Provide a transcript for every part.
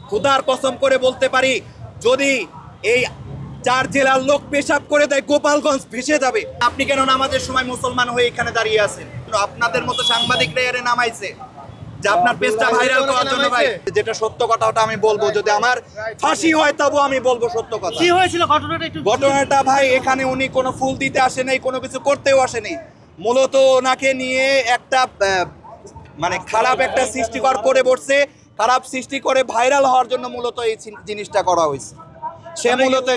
খুদার কসম করে বলতে পারি, যদি এই 4 জেলার লোক পেশাব করে দেয় গোপালগঞ্জ ভেসে যাবে। আপনি কেন নামাজের সময় মুসলমান হয়ে এখানে দাঁড়িয়ে আছেন? আপনাদের মতো সাংবাদিকরা এর নামাইছে যে আপনার পেজটা ভাইরাল করার জন্য। ভাই, যেটা সত্য কথা ওটা আমি বলবো, যদি আমার ফাঁসি হয় তবু আমি বলবো সত্য কথা। কি হয়েছিল ঘটনাটা একটু? ঘটনাটা ভাই, এখানে উনি কোনো ফুল দিতে আসে নাই, কোনো কিছু করতেও আসে নাই। মূলত ওনাকে নিয়ে একটা মানে খারাপ একটা সৃষ্টিকর করে বসছে, খারাপ সৃষ্টি করে ভাইরাল হওয়ার জন্য মূলত এই জিনিসটা করা হয়েছে। সে মূলত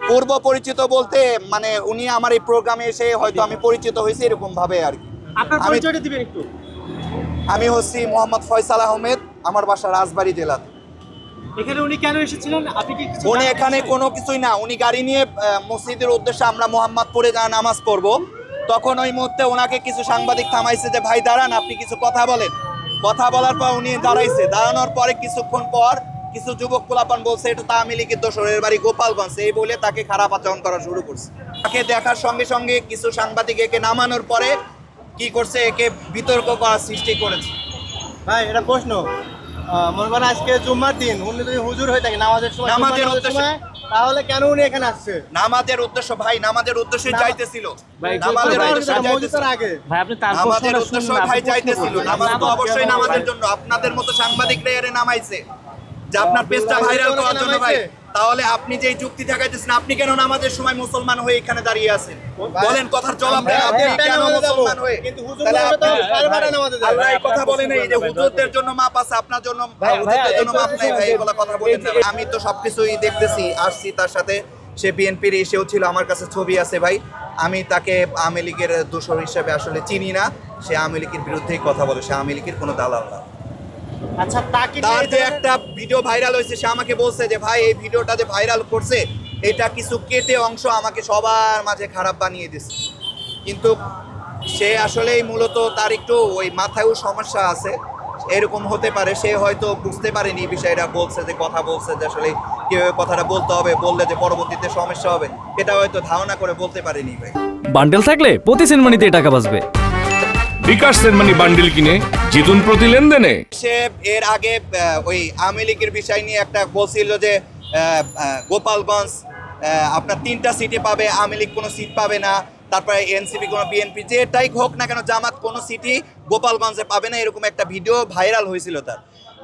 পূর্ব পরিচিত বলতে মানে উনি আমার এই প্রোগ্রামে এসে হয়তো আমি পরিচিত হয়েছি এরকম ভাবে আর কি। আপনার পরিচয়টা দিবেন একটু? আমি হচ্ছি মোহাম্মদ ফয়সাল আহমেদ, আমার বাসা রাজবাড়ী জেলাতে। এখানে উনি কেন এসেছিলেন আপনি কি কিছু উনি জানেন? এখানে কোনো কিছুই না, উনি গাড়ি নিয়ে মসজিদের উদ্দেশ্যে আমরা মোহাম্মদপুরে যা নামাজ পড়বো, তখন ওই মুহূর্তে ওনাকে কিছু সাংবাদিক থামাইছে যে ভাই দাঁড়ান, আপনি কিছু কথা বলেন। কথা বলার পর উনি দাঁড়াইছে, দাঁড়ানোর পরে কিছুক্ষণ পর কিছু যুবক পোলাপান বলছে এটা তো আওয়ামী লীগের দোসরের বাড়ি গোপালগঞ্জ, এই বলে তাকে খারাপ আচরণ করা শুরু করছে। তাকে দেখার সঙ্গে সঙ্গে কিছু সাংবাদিক একে নামানোর পরে কি করছে, একে বিতর্ক করার সৃষ্টি করেছে। ভাই এটা প্রশ্ন, মনে করেন আজকে জুম্মার দিন, উনি যদি হুজুর হয়ে থাকে নামাজের সময়, নামাজের উদ্দেশ্যে, তাহলে কেন উনি এখানে আসছে? নামাজের উদ্দেশ্য ভাই, নামাজের উদ্দেশ্যে যাইতেছিল, ভাই, নামাজের উদ্দেশ্যে যাইতেছিল। মসজিদের আগে ভাই আপনি তার আমাদের প্রশ্নটা উদ্দেশ্য শুনুন, ভাই আপনি যাইতেছিল, প্রশ্ন নামাজ তো করুন। অবশ্যই নামাজের জন্য। আপনাদের মতো সাংবাদিকরা এর নামাইছে যে আপনার পেজটা ভাইরাল করার জন্য। ভাই, তাহলে আপনি যে যুক্তি দেখাইতেছেন, আপনি কেন নামাজের সময় মুসলমান হয়ে এখানে দাঁড়িয়ে আছেন? বলেন, কথার জবাব দেন। আপনি কেন মুসলমান হয়ে? কিন্তু হুজুর তাহলে বলবে তো আপনি- সাড়ে বারোটা নামাজে যায়। আল্লাহ এই কথা বলেন এই যে হুজুরদের জন্য মাপ আছে, আপনার জন্য হুজুরদের জন্য মাপ নাই। ভাই এগুলো কথা বলেন না। আমি তো সবকিছুই দেখতেছি, আসছি তার সাথে। সে বিএনপির এসেও ছিল, আমার কাছে ছবি আছে ভাই। আমি তাকে আওয়ামী লীগের দোসর হিসেবে আসলে চিনি না। সে আওয়ামী লীগের বিরুদ্ধেই কথা বলে, সে আওয়ামী লীগের কোনো দালাল না। আচ্ছা তাকে তার যে একটা ভিডিও ভাইরাল হয়েছে, সে আমাকে বলছে যে ভাই এই ভিডিওটা যে ভাইরাল করছে এটা কিছু কেটে অংশ আমাকে সবার মাঝে খারাপ বানিয়ে দিচ্ছে। কিন্তু সে আসলেই মূলত তার একটু ওই মাথায়ও সমস্যা আছে, এরকম হতে পারে। সে হয়তো বুঝতে পারেনি বিষয়টা, বলছে যে কথা বলছে যে আসলে কিভাবে কথাটা বলতে হবে, বললে যে পরবর্তীতে সমস্যা হবে, এটা হয়তো ধারণা করে বলতে পারেনি ভাই। বান্ডেল থাকলে প্রতি সেনমানিতে টাকা বাঁচবে। বিকাশ সেনমানি বান্ডিল কিনে জিতুন প্রতি লেনদেনে। সে এর আগে ওই আওয়ামী লীগের বিষয় নিয়ে একটা বলছিল যে গোপালগঞ্জ আপনার 3টা সিটে পাবে, আওয়ামী লীগ কোনো সিট পাবে না, তারপরে এনসিপি কোনো, বিএনপি যেটাই হোক না কেন, জামাত কোনো সিটই গোপালগঞ্জে পাবে না, এরকম একটা ভিডিও ভাইরাল হয়েছিল। তার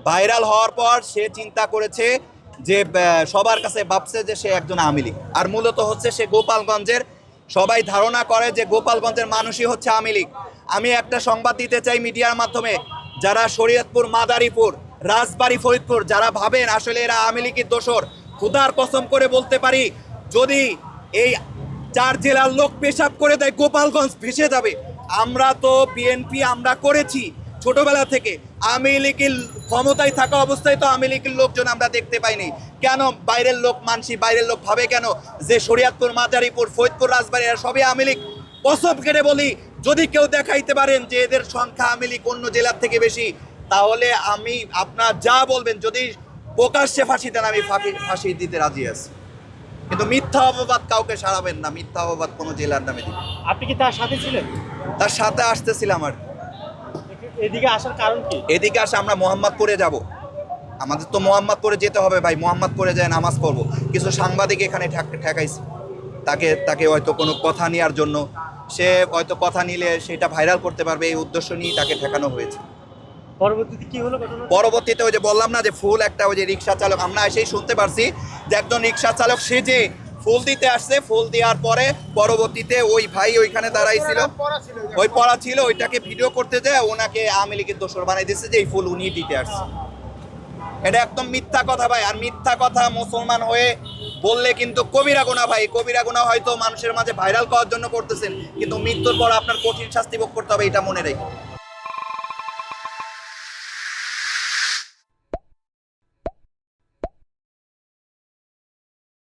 ভাইরাল হওয়ার পর সে চিন্তা করেছে যে সবার কাছে ভাবছে যে সে একজন আওয়ামী লীগ, আর মূলত হচ্ছে সে গোপালগঞ্জের, সবাই ধারণা করে যে গোপালগঞ্জের মানুষই হচ্ছে আওয়ামী লীগ। আমি একটা সংবাদ দিতে চাই মিডিয়ার মাধ্যমে, যারা শরীয়তপুর, মাদারীপুর, রাজবাড়ী, ফরিদপুর যারা ভাবেন আসলে এরা আওয়ামী লীগের দোসর, খুদার কসম করে বলতে পারি, যদি এই 4 জেলার লোক পেশাব করে দেয় গোপালগঞ্জ ভেসে যাবে। আমরা তো বিএনপি আমরা করেছি ছোটবেলা থেকে, আওয়ামী লীগের ক্ষমতায় থাকা অবস্থায় তো আওয়ামী লীগের লোকজন আমরা দেখতে পাইনি। কেন বাইরের লোক মানছি, বাইরের লোক ভাবে কেন যে শরীয়তপুর, মাদারীপুর, ফরিদপুর, রাজবাড়ী এরা সবই আওয়ামী লীগ? কসম কেটে বলি, যদি কেউ দেখাইতে পারেন যে এদের সংখ্যা আওয়ামী লীগ অন্য জেলার থেকে বেশি, তাহলে আমি আপনার যা বলবেন, যদি প্রকাশ্যে ফাঁসি দেন আমি ফাঁসি দিতে রাজি আছি। কিন্তু মিথ্যা অপবাদ কাউকে সারাবেন না, মিথ্যা অপবাদ কোনো জেলার নামে দিবেন। আপনি কি তার সাথে ছিলেন? তার সাথে আসতেছিলাম আর এদিকে আসার কারণ কি? এদিকে আসে আমরা মোহাম্মদপুরে যাব, আমাদের তো মোহাম্মদপুরে যেতে হবে ভাই। মোহাম্মদপুরে যায় নামাজ পড়বো। কিছু সাংবাদিক এখানে ঠেকাইছে তাকে হয়তো কোনো কথা নেওয়ার জন্য, সে হয়তো কথা নিলে সেটা ভাইরাল করতে পারবে, এই উদ্দেশ্য নিয়ে তাকে ঠেকানো হয়েছে। পরবর্তীতে কি হলো ঘটনা? পরবর্তীতে ওই যে বললাম না যে ফুল একটা, ওই যে রিক্সা চালক, আমরা এসেই শুনতে পারছি যে একজন রিক্সা চালক সেজে ফুল দিতে আসছে। ফুল দেওয়ার পরে পরবর্তীতে ওই ভাই ওইখানে দাঁড়াইছিল, ওই পড়া ছিল, ওইটাকে ভিডিও করতে যায় ওনাকে আওয়ামী লীগের দোসর বানাই দিচ্ছে যে এই ফুল উনি দিতে আসছে। এটা একদম মিথ্যা কথা ভাই। আর মিথ্যা কথা মুসলমান হয়ে বললে কিন্তু কবিরা গুনাহ ভাই। কবিরা গুনাহ হয়তো মানুষের মাঝে ভাইরাল করার জন্য করতেছেন, কিন্তু মৃত্যুর পর আপনার কঠিন শাস্তি ভোগ করতে হবে, এটা মনে রেখে।